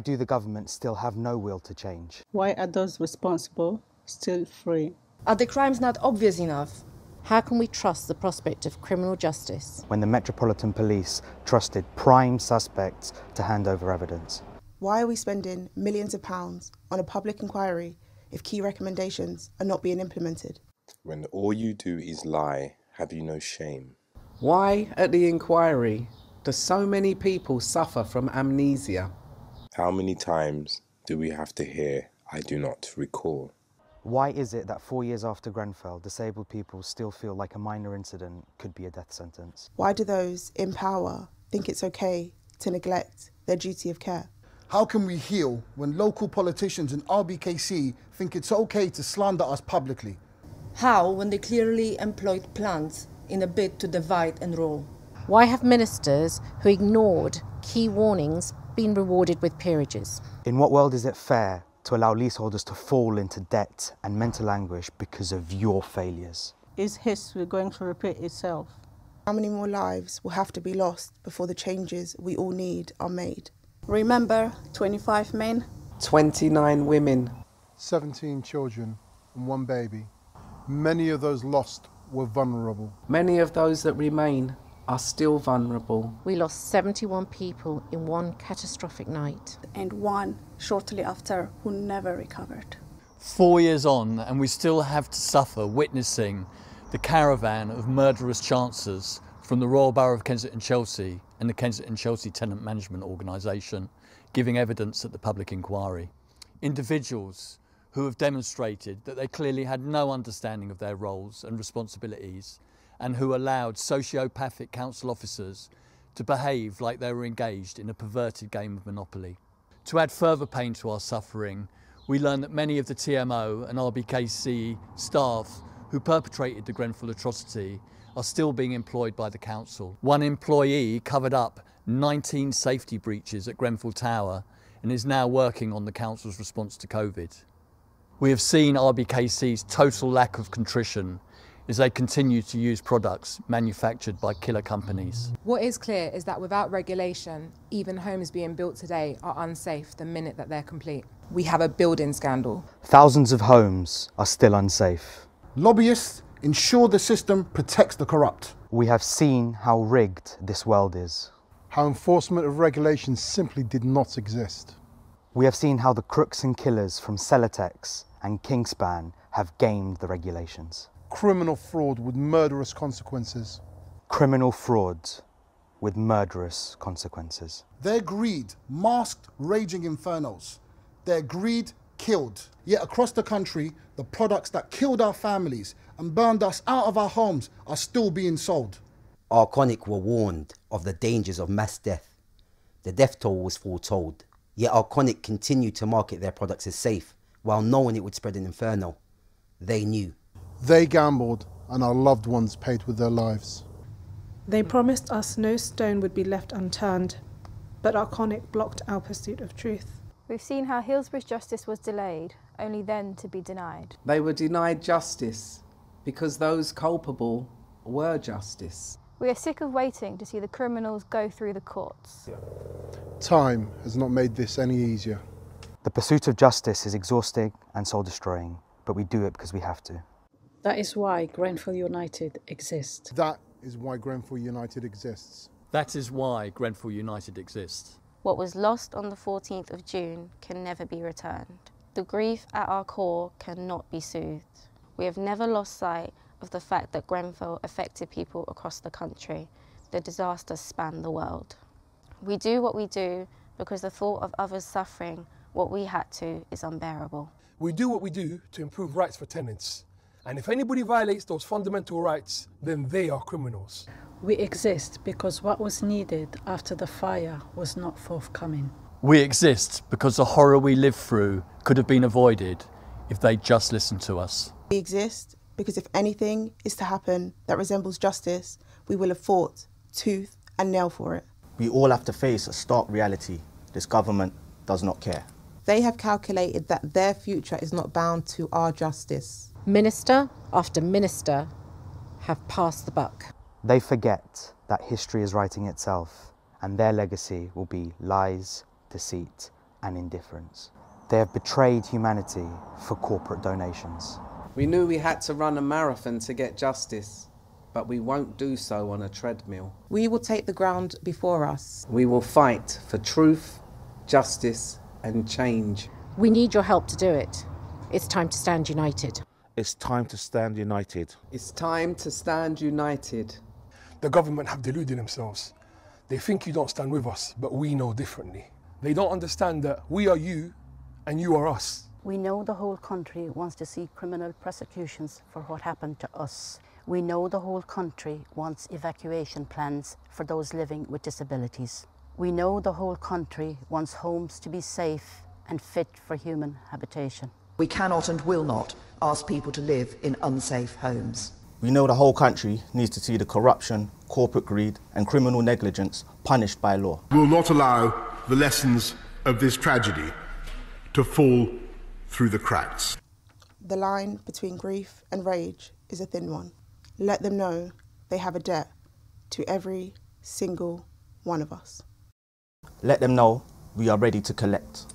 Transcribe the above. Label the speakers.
Speaker 1: Do the government still have no will to change?
Speaker 2: Why are those responsible still free?
Speaker 3: Are the crimes not obvious enough?
Speaker 4: How can we trust the prospect of criminal justice
Speaker 1: When the Metropolitan Police trusted prime suspects to hand over evidence?
Speaker 5: Why are we spending millions of pounds on a public inquiry if key recommendations are not being implemented?
Speaker 6: When all you do is lie, have you no shame?
Speaker 7: Why, at the inquiry, do so many people suffer from amnesia?
Speaker 6: How many times do we have to hear, I do not recall?
Speaker 1: Why is it that 4 years after Grenfell, disabled people still feel like a minor incident could be a death sentence?
Speaker 5: Why do those in power think it's okay to neglect their duty of care?
Speaker 8: How can we heal when local politicians in RBKC think it's okay to slander us publicly?
Speaker 3: How when they clearly employed plans in a bid to divide and rule?
Speaker 4: Why have ministers who ignored key warnings been rewarded with peerages?
Speaker 1: In what world is it fair to allow leaseholders to fall into debt and mental anguish because of your failures?
Speaker 2: Is history going to repeat itself?
Speaker 5: How many more lives will have to be lost before the changes we all need are made?
Speaker 9: Remember, 25 men,
Speaker 7: 29 women,
Speaker 10: 17 children and 1 baby. Many of those lost were vulnerable.
Speaker 7: Many of those that remain are still vulnerable.
Speaker 4: We lost 71 people in one catastrophic night.
Speaker 9: and one shortly after who never recovered.
Speaker 11: 4 years on, and we still have to suffer witnessing the caravan of murderous chancellors from the Royal Borough of Kensington-Chelsea and the Kensington-Chelsea Tenant Management Organisation giving evidence at the public inquiry. Individuals who have demonstrated that they clearly had no understanding of their roles and responsibilities and who allowed sociopathic council officers to behave like they were engaged in a perverted game of Monopoly. To add further pain to our suffering, we learned that many of the TMO and RBKC staff who perpetrated the Grenfell atrocity are still being employed by the council. One employee covered up 19 safety breaches at Grenfell Tower and is now working on the council's response to COVID. We have seen RBKC's total lack of contrition as they continue to use products manufactured by killer companies.
Speaker 12: What is clear is that without regulation, even homes being built today are unsafe the minute that they're complete. We have a building scandal.
Speaker 1: Thousands of homes are still unsafe.
Speaker 8: Lobbyists ensure the system protects the corrupt.
Speaker 1: We have seen how rigged this world is.
Speaker 10: How enforcement of regulations simply did not exist.
Speaker 1: We have seen how the crooks and killers from Celotex and Kingspan have gamed the regulations.
Speaker 10: Criminal fraud with murderous consequences.
Speaker 1: Criminal fraud with murderous consequences.
Speaker 8: Their greed masked raging infernos. Their greed killed. Yet across the country, the products that killed our families and burned us out of our homes are still being sold.
Speaker 13: Arconic were warned of the dangers of mass death. The death toll was foretold. Yet Arconic continued to market their products as safe, while knowing it would spread an inferno. They knew.
Speaker 10: They gambled, and our loved ones paid with their lives.
Speaker 14: They promised us no stone would be left unturned, but Arconic blocked our pursuit of truth.
Speaker 15: We've seen how Hillsborough's justice was delayed, only then to be denied.
Speaker 7: They were denied justice because those culpable were justice.
Speaker 15: We are sick of waiting to see the criminals go through the courts.
Speaker 10: Time has not made this any easier.
Speaker 1: The pursuit of justice is exhausting and soul-destroying, but we do it because we have to.
Speaker 2: That is why Grenfell United exists.
Speaker 10: That is why Grenfell United exists.
Speaker 11: That is why Grenfell United exists.
Speaker 16: What was lost on the 14th of June can never be returned. The grief at our core cannot be soothed. We have never lost sight of the fact that Grenfell affected people across the country. The disaster spanned the world. We do what we do because the thought of others suffering what we had to is unbearable.
Speaker 17: We do what we do to improve rights for tenants. And if anybody violates those fundamental rights, then they are criminals.
Speaker 2: We exist because what was needed after the fire was not forthcoming.
Speaker 11: We exist because the horror we lived through could have been avoided if they'd just listened to us.
Speaker 5: We exist because if anything is to happen that resembles justice, we will have fought tooth and nail for it.
Speaker 18: We all have to face a stark reality. This government does not care.
Speaker 5: They have calculated that their future is not bound to our justice.
Speaker 4: Minister after minister have passed the buck.
Speaker 1: They forget that history is writing itself, and their legacy will be lies, deceit, and indifference. They have betrayed humanity for corporate donations.
Speaker 7: We knew we had to run a marathon to get justice, but we won't do so on a treadmill.
Speaker 12: We will take the ground before us.
Speaker 7: We will fight for truth, justice and change.
Speaker 4: We need your help to do it. It's time to stand united.
Speaker 19: It's time to stand united.
Speaker 7: It's time to stand united.
Speaker 17: The government have deluded themselves. They think you don't stand with us, but we know differently. They don't understand that we are you and you are us.
Speaker 20: We know the whole country wants to see criminal prosecutions for what happened to us. We know the whole country wants evacuation plans for those living with disabilities. We know the whole country wants homes to be safe and fit for human habitation.
Speaker 21: We cannot and will not ask people to live in unsafe homes.
Speaker 18: We know the whole country needs to see the corruption, corporate greed and criminal negligence punished by law.
Speaker 22: We will not allow the lessons of this tragedy to fall through the cracks.
Speaker 5: The line between grief and rage is a thin one. Let them know they have a debt to every single one of us.
Speaker 18: Let them know we are ready to collect.